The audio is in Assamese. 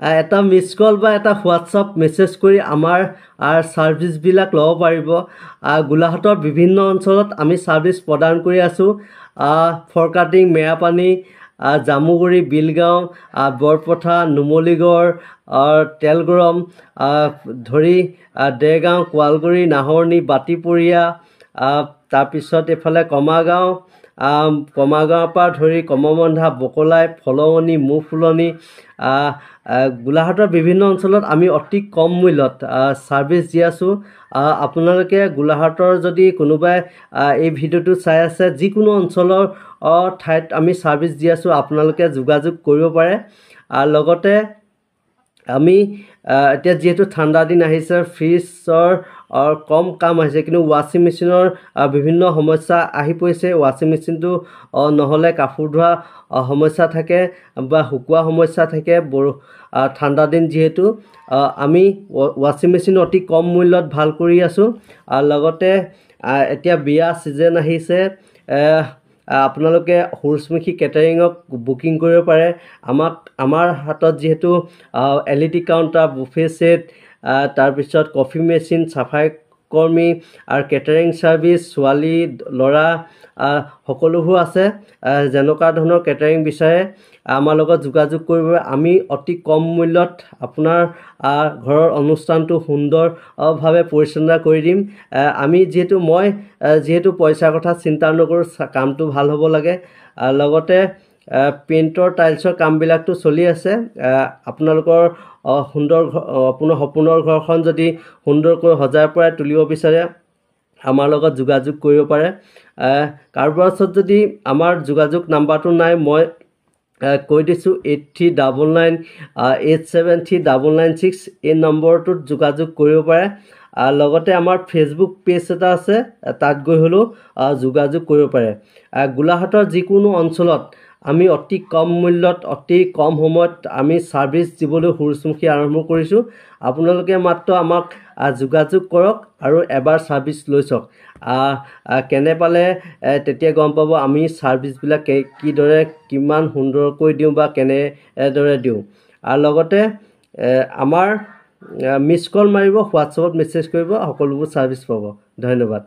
এটা মিছ কল বা এটা হোৱাটছআপ মেছেজ কৰি আমাৰ ছাৰ্ভিচবিলাক ল'ব পাৰিব। গোলাঘাটৰ বিভিন্ন অঞ্চলত আমি ছাৰ্ভিচ প্ৰদান কৰি আছোঁ। ফৰকাটিং, মেৰাপানী, জামুগুৰি, বিলগাঁও, বৰপথাৰ, নুমলীগড়, তেলগৰম ধৰি দেৰগাঁও, কোৱালগুৰি, নাহৰণি, বাতিপৰীয়া, তাৰপিছত এইফালে কমাগাঁও, কমাগাঁৱৰ পৰা ধৰি কমবন্ধা, বকলাই, ফলঙনি, মুফুলনি, গোলাঘাটৰ বিভিন্ন অঞ্চলত আমি অতি কম মূল্যত ছাৰ্ভিচ দি আছোঁ। আপোনালোকে গোলাঘাটৰ যদি কোনোবাই এই ভিডিঅ'টো চাই আছে, যিকোনো অঞ্চলৰ ঠাইত আমি ছাৰ্ভিচ দি আছোঁ, আপোনালোকে যোগাযোগ কৰিব পাৰে। লগতে আমি এতিয়া যিহেতু ঠাণ্ডা দিন আহিছে, ফ্ৰিজৰ কম কাম আহিছে, কিন্তু ৱাশ্বিং মেচিনৰ বিভিন্ন সমস্যা আহি পৰিছে। ৱাশ্বিং মেচিনটো নহ'লে কাপোৰ ধোৱা সমস্যা থাকে বা শুকোৱা সমস্যা থাকে। ঠাণ্ডা দিন যিহেতু আমি ৱাশ্বিং মেচিন অতি কম মূল্যত ভাল কৰি আছোঁ। লগতে এতিয়া বিয়া ছিজন আহিছে, আপোনালোকে সূৰুযমুখী কেটাৰিঙক বুকিং কৰিব পাৰে। আমাৰ হাতত যিহেতু LED কাউণ্টাৰ, বুফে ছেট, তাৰপিছত কফি মেচিন, চাফাই কৰ্মী আৰু কেটাৰিং ছাৰ্ভিচ, ছোৱালী ল'ৰা সকলোবোৰ আছে। যেনেকুৱা ধৰণৰ কেটাৰিং বিচাৰে আমাৰ লগত যোগাযোগ কৰিব। আমি অতি কম মূল্যত আপোনাৰ ঘৰৰ অনুষ্ঠানটো সুন্দৰভাৱে পৰিচালনা কৰি দিম। মই যিহেতু পইচাৰ কথা চিন্তা নকৰোঁ, কামটো ভাল হ'ব লাগে। লগতে পেইণ্টৰ, টাইলছৰ কামবিলাকতো চলি আছে। আপোনালোকৰ আপোনাৰ সপোনৰ ঘৰখন যদি সুন্দৰকৈ সজাই পৰাই তুলিব বিচাৰে, আমাৰ লগত যোগাযোগ কৰিব পাৰে। কাৰোবাৰ ওচৰত যদি আমাৰ যোগাযোগ নাম্বাৰটো নাই, মই কৈ দিছোঁ 8399873996 এই নম্বৰটোত যোগাযোগ কৰিব পাৰে। লগতে আমাৰ ফেচবুক পেজ এটা আছে, তাত গৈ হ'লেও যোগাযোগ কৰিব পাৰে। গোলাঘাটৰ যিকোনো অঞ্চলত আমি অতি কম মূল্যত, অতি কম সময়ত আমি ছাৰ্ভিচ দিবলৈ সূৰুযমুখী আৰম্ভ কৰিছোঁ। আপোনালোকে মাত্ৰ আমাক যোগাযোগ কৰক আৰু এবাৰ ছাৰ্ভিচ লৈ চাওক। কেনে পালে তেতিয়া গম পাব আমি ছাৰ্ভিচবিলাক কিদৰে, কিমান সুন্দৰকৈ দিওঁ বা কেনেদৰে দিওঁ। আৰু লগতে আমাৰ মিছ কল মাৰিব, হোৱাটছআপত মেছেজ কৰিব, সকলোবোৰ ছাৰ্ভিচ পাব। ধন্যবাদ।